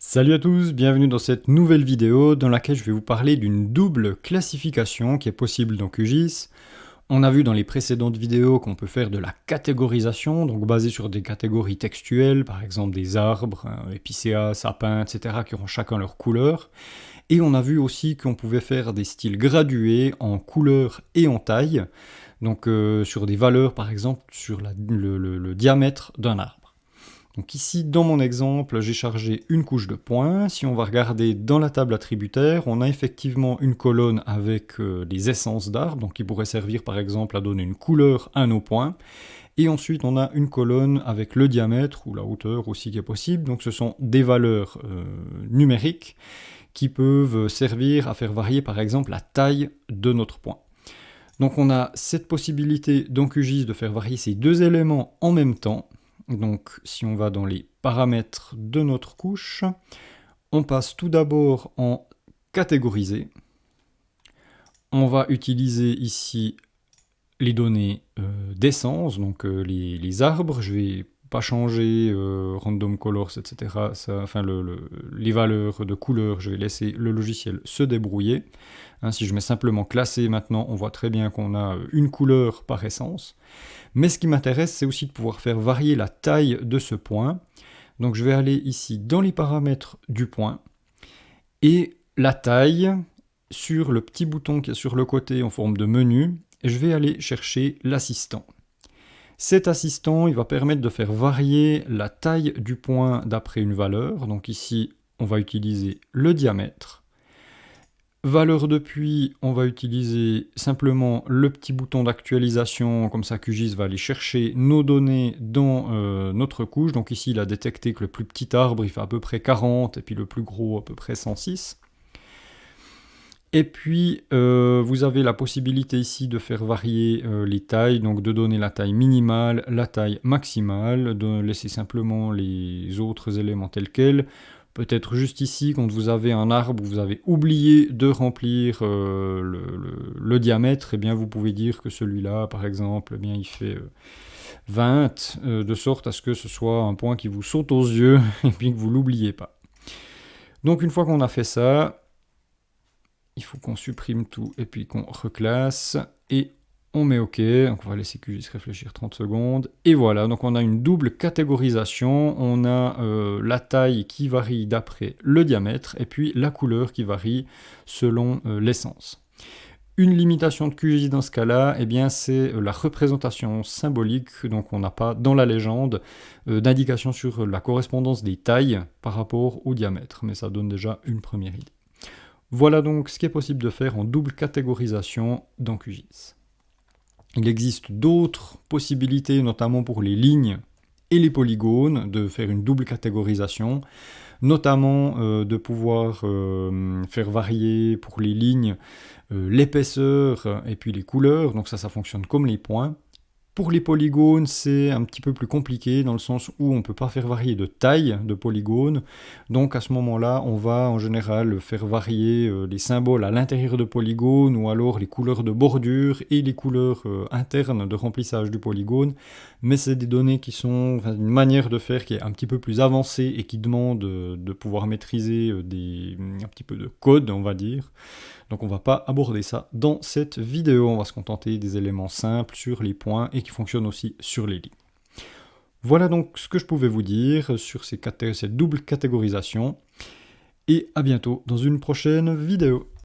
Salut à tous, bienvenue dans cette nouvelle vidéo dans laquelle je vais vous parler d'une double classification qui est possible dans QGIS. On a vu dans les précédentes vidéos qu'on peut faire de la catégorisation, donc basée sur des catégories textuelles, par exemple des arbres, épicéas, sapins, etc., qui auront chacun leur couleur. Et on a vu aussi qu'on pouvait faire des styles gradués en couleur et en taille, donc sur des valeurs, par exemple, sur le diamètre d'un arbre. Donc ici, dans mon exemple, j'ai chargé une couche de points. Si on va regarder dans la table attributaire, on a effectivement une colonne avec les essences d'arbres, donc qui pourrait servir par exemple à donner une couleur à nos points. Et ensuite, on a une colonne avec le diamètre ou la hauteur aussi qui est possible. Donc ce sont des valeurs numériques qui peuvent servir à faire varier par exemple la taille de notre point. Donc on a cette possibilité dans QGIS de faire varier ces deux éléments en même temps. Donc si on va dans les paramètres de notre couche, on passe tout d'abord en catégoriser. On va utiliser ici les données d'essence, donc les arbres. Je vais pas changer random colors, etc. Les valeurs de couleurs, je vais laisser le logiciel se débrouiller. Si je mets simplement classer maintenant, on voit très bien qu'on a une couleur par essence. Mais ce qui m'intéresse, c'est aussi de pouvoir faire varier la taille de ce point. Donc je vais aller ici dans les paramètres du point et la taille sur le petit bouton qui est sur le côté en forme de menu, et je vais aller chercher l'assistant. Cet assistant, il va permettre de faire varier la taille du point d'après une valeur. Donc ici, on va utiliser le diamètre. Valeur de puits, on va utiliser simplement le petit bouton d'actualisation, comme ça QGIS va aller chercher nos données dans notre couche. Donc ici, il a détecté que le plus petit arbre, il fait à peu près 40, et puis le plus gros à peu près 106. Et puis, vous avez la possibilité ici de faire varier les tailles, donc de donner la taille minimale, la taille maximale, de laisser simplement les autres éléments tels quels. Peut-être juste ici, quand vous avez un arbre où vous avez oublié de remplir le diamètre, eh bien vous pouvez dire que celui-là, par exemple, eh bien, il fait 20, de sorte à ce que ce soit un point qui vous saute aux yeux et puis que vous ne l'oubliez pas. Donc une fois qu'on a fait ça, il faut qu'on supprime tout et puis qu'on reclasse et on met OK. Donc on va laisser QGIS réfléchir 30 secondes. Et voilà, donc on a une double catégorisation. On a la taille qui varie d'après le diamètre et puis la couleur qui varie selon l'essence. Une limitation de QGIS dans ce cas-là, eh bien, c'est la représentation symbolique. Donc on n'a pas dans la légende d'indication sur la correspondance des tailles par rapport au diamètre. Mais ça donne déjà une première idée. Voilà donc ce qui est possible de faire en double catégorisation dans QGIS. Il existe d'autres possibilités, notamment pour les lignes et les polygones, de faire une double catégorisation, notamment de pouvoir faire varier pour les lignes l'épaisseur et puis les couleurs, donc ça fonctionne comme les points. Pour les polygones, c'est un petit peu plus compliqué dans le sens où on ne peut pas faire varier de taille de polygone. Donc à ce moment-là, on va en général faire varier les symboles à l'intérieur de polygone ou alors les couleurs de bordure et les couleurs internes de remplissage du polygone. Mais c'est des données qui sont une manière de faire qui est un petit peu plus avancée et qui demande de pouvoir maîtriser un petit peu de code, on va dire. Donc on ne va pas aborder ça dans cette vidéo, on va se contenter des éléments simples sur les points et qui fonctionnent aussi sur les lignes. Voilà donc ce que je pouvais vous dire sur cette double catégorisation, et à bientôt dans une prochaine vidéo.